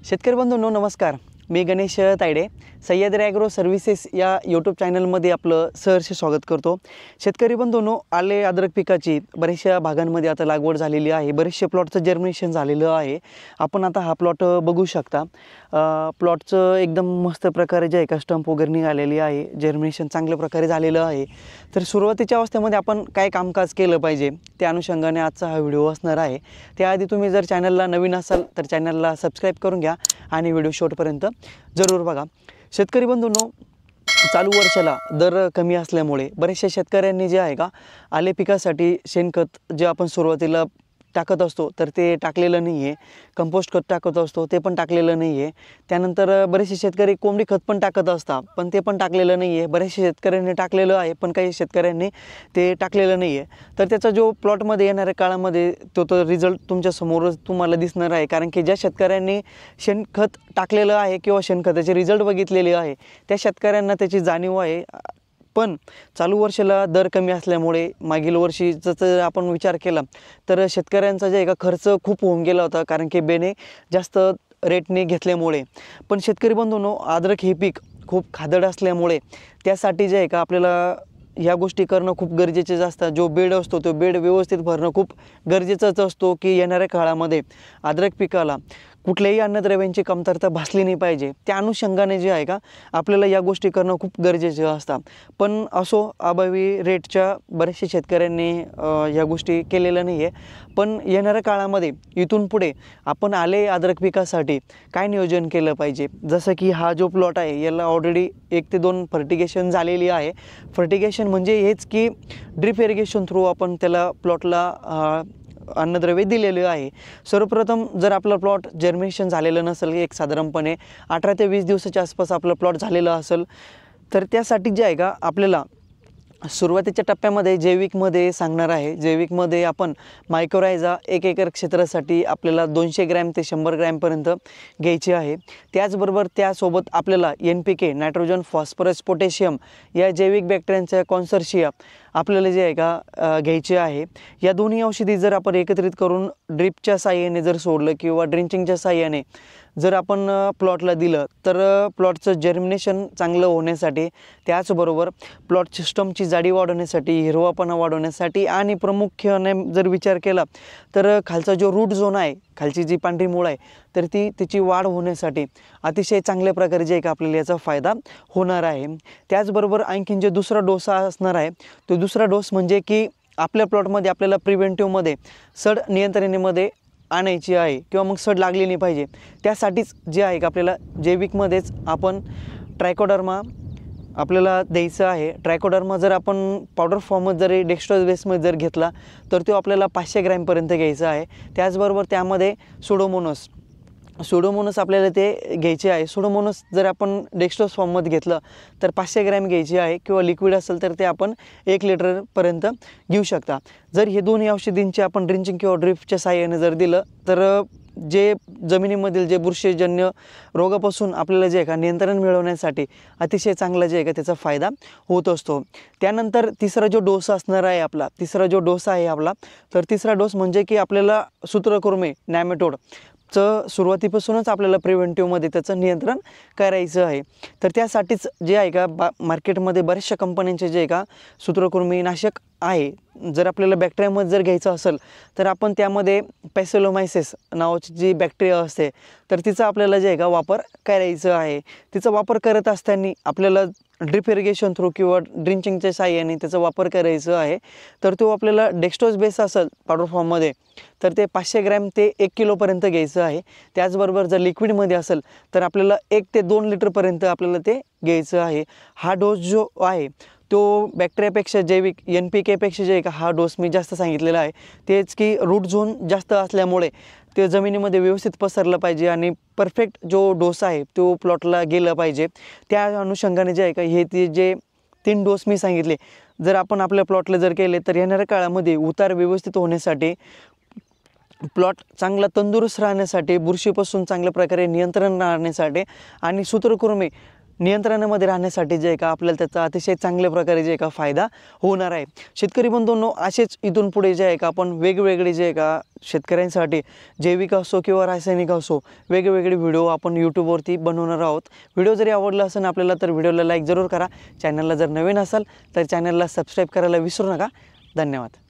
शेतकरी बंधूंनो नमस्कार। मी Ganesh Tayde Sahyadri agro services या यूट्यूब चॅनलमध्ये आपलं सहर्ष स्वागत करतो। शेतकरी बंधूंनो, आले अद्रक पिकाची बऱ्याचशा भागांमध्ये आता लागवड झालेली आहे। बरेचसे प्लॉटचं जर्मिनेशन झालेलं आहे। आपण आता हा प्लॉट बघू शकता। प्लॉटचं एकदम मस्त प्रकारे जे आहे का स्टंप वगैरे निघालेली आहे, जर्मिनेशन चांगल्या प्रकारे झालेलं आहे। तर सुरुवातीच्या अवस्थेमध्ये आपण काय कामकाज केलं पाहिजे त्या अनुषंगाने आजचा हा व्हिडिओ असणार आहे। त्याआधी तुम्ही जर चॅनलला नवीन असाल तर चॅनलला सबस्क्राईब करून घ्या आणि व्हिडिओ शेवटपर्यंत जरूर बघा। शेतकरी बंधूंनो, चालू वर्षाला दर कमी असल्यामुळे बरेचशा शेतकऱ्यांनी जे आहे का आले पिकासाठी शेणखत जे आपण सुरुवातीला टाकत असतो तर ते टाकलेलं नाही आहे। कंपोस्ट खत टाकत असतो ते पण टाकलेलं नाही आहे। त्यानंतर बरेचसे शेतकरी कोंबडी खत पण टाकत असतात पण ते पण टाकलेलं नाही आहे। बरेचसे शेतकऱ्यांनी टाकलेलं आहे पण काही शेतकऱ्यांनी ते टाकलेलं नाही आहे। तर त्याचा जो प्लॉटमध्ये येणाऱ्या काळामध्ये तो रिझल्ट तुमच्यासमोरच तुम्हाला दिसणार आहे। कारण की ज्या शेतकऱ्यांनी शेणखत टाकलेलं आहे किंवा शेणखताचे रिझल्ट बघितलेले आहे त्या शेतकऱ्यांना त्याची जाणीव आहे। पण चालू वर्षाला दर कमी असल्यामुळे मागील वर्षीचा जर आपण विचार केला तर शेतकऱ्यांचा जे आहे का खर्च खूप होऊन गेला होता, कारण की बेने जास्त रेटने घेतल्यामुळे। पण शेतकरी बंधूंनो, अद्रक हे पीक खूप खादड असल्यामुळे त्यासाठी जे आहे का आपल्याला ह्या गोष्टी करणं खूप गरजेचे असतात। जो बेड असतो तो बेड व्यवस्थित भरणं खूप गरजेचंच असतो की येणाऱ्या काळामध्ये अद्रक पिकाला कुठल्याही अन्नद्रव्यांची कमतरता भासली नाही पाहिजे। त्या अनुषंगाने जे आहे का आपल्याला या गोष्टी करणं खूप गरजेचे असतात। पण असो, अभावी रेटच्या बरेचशा शेतकऱ्यांनी या गोष्टी केलेल्या नाही आहे। पण येणाऱ्या काळामध्ये इथून पुढे आपण आले अद्रक पिकासाठी काय नियोजन केलं पाहिजे, जसं की हा जो प्लॉट आहे याला ऑलरेडी 1 ते 2 फर्टिगेशन झालेली आहे। फर्टिगेशन म्हणजे हेच की ड्रिप इरिगेशन थ्रू आपण त्याला प्लॉटला अन्नद्रव्य दिलेले आहे। सर्वप्रथम जर आपला प्लॉट जर्मिनेशन झालेलं नसेल, एक साधारणपणे 18 ते 20 दिवसाच्या आसपास आपलं प्लॉट झालेलं असेल, तर त्यासाठी जे आहे का आपल्याला सुरुवातीच्या टप्प्यामध्ये जैविकमध्ये सांगणार आहे। जैविकमध्ये आपण मायक्रोरायझा 1 एकर क्षेत्रासाठी आपल्याला 200 ग्रॅम ते 100 ग्रॅमपर्यंत घ्यायची आहे। त्याचबरोबर त्यासोबत आपल्याला NPK नायट्रोजन फॉस्फरस पोटॅशियम या जैविक बॅक्टेरियांचा कॉन्सर्शिया आपल्याला जे आहे का घ्यायचे आहे। या दोन्ही औषधी जर आपण एकत्रित करून ड्रिपच्या साहाय्याने जर सोडलं किंवा ड्रिंचिंगच्या साहाय्याने जर आपण प्लॉटला दिलं तर प्लॉटचं जर्मिनेशन चांगलं होण्यासाठी, त्याचबरोबर प्लॉट सिस्टमची जाडी वाढवण्यासाठी, हिरवापणा वाढवण्यासाठी आणि प्रामुख्याने जर विचार केला तर खालचा जो रूट झोन आहे, खालची जी पांढरी मूळ आहे तर त्याची वाढ होण्यासाठी अतिशय चांगल्या प्रकारे जे आहे का आपल्याला याचा फायदा होणार आहे। त्याचबरोबर आणखीन जे दुसरा डोस असणार आहे तो दुसरा डोस म्हणजे की आपल्या प्लॉटमध्ये आपल्याला प्रिव्हेंटिव्हमध्ये सड नियंत्रणेमध्ये आणायची आहे किंवा मग सड लागली नाही पाहिजे। त्यासाठीच जे आहे का आपल्याला जैविकमध्येच आपण ट्रायकोडर्मा आपल्याला द्यायचं आहे। ट्रायकोडर्मा जर आपण पावडर फॉर्ममध्ये जरी डेक्स्ट्रोज बेसमध्ये जर घेतला तर तो आपल्याला 500 ग्रॅमपर्यंत घ्यायचा आहे। त्याचबरोबर त्यामध्ये सुडोमोनस आपल्याला ते घ्यायचे आहे। सुडोमोनस जर आपण डेक्स्ट्रोज फॉर्ममध्ये घेतलं तर 500 ग्रॅम घ्यायची आहे किंवा लिक्विड असेल तर ते आपण 1 लिटरपर्यंत घेऊ शकता। जर हे दोन्ही औषधींचे आपण ड्रिंचिंग किंवा ड्रिपच्या साहाय्याने जर दिलं तर जे जमिनीमधील जे बुरशीजन्य रोगापासून आपल्याला जे आहे का नियंत्रण मिळवण्यासाठी अतिशय चांगला जे आहे का त्याचा फायदा होत असतो। त्यानंतर तिसरा जो डोस असणार आहे आपला, तिसरा डोस म्हणजे की आपल्याला सूत्रकृमी नॅमेटोड सुरुवातीपासूनच आपल्याला प्रिव्हेंटिव्हमध्ये त्याचं नियंत्रण करायचं आहे। तर त्यासाठीच जे आहे का मार्केटमध्ये बऱ्याचशा कंपन्यांचे जे आहे का सूत्रकृमीनाशक आहे। जर आपल्याला बॅक्टेरियामध्ये जर घ्यायचं असेल तर आपण त्यामध्ये पॅसिलोमायसिस नावाची जी बॅक्टेरिया असते तर तिचा आपल्याला जे आहे का वापर करायचा आहे। तिचा वापर करत असताना आपल्याला ड्रिप इरिगेशन थ्रू किंवा ड्रिंचिंगच्या साहाय्याने त्याचा वापर करायचा आहे। तर तो आपल्याला डेक्स्ट्रोज बेस असेल पावडर फॉर्ममध्ये तर ते 500 ग्रॅम ते 1 किलोपर्यंत घ्यायचं आहे। त्याचबरोबर जर लिक्विडमध्ये असेल तर आपल्याला 1 ते 2 लिटरपर्यंत आपल्याला ते घ्यायचं आहे। हा डोस जो आहे तो बॅक्टेरियापेक्षा जैविक NPKपेक्षा जे आहे का हा डोस मी जास्त सांगितलेला आहे। तेच की रूट झोन जास्त असल्यामुळे ते जमिनीमध्ये व्यवस्थित पसरलं पाहिजे आणि परफेक्ट जो डोस आहे तो प्लॉटला गेला पाहिजे। त्या अनुषंगाने जे आहे का हे जे 3 डोस मी सांगितले जर आपण आपल्या प्लॉटला जर केले तर येणाऱ्या काळामध्ये उतार व्यवस्थित होण्यासाठी, प्लॉट चांगला तंदुरुस्त राहण्यासाठी, बुरशीपासून चांगल्या प्रकारे नियंत्रण राहण्यासाठी आणि सूत्रकृमी नियंत्रणामध्ये राहण्यासाठी जे आहे का आपल्याला त्याचा अतिशय चांगल्या प्रकारे जे आहे का फायदा होणार आहे। शेतकरी बंधूंनो, असेच इथून पुढे जे आहे का आपण वेगवेगळे जे आहे का शेतकऱ्यांसाठी जैविक असो किंवा रासायनिक असो वेगवेगळे व्हिडिओ आपण यूट्यूबवरती बनवणार आहोत। व्हिडिओ जरी आवडला असेल आपल्याला तर व्हिडिओला लाईक जरूर करा। चॅनलला जर नवीन असाल तर चॅनलला सबस्क्राईब करायला विसरू नका। धन्यवाद।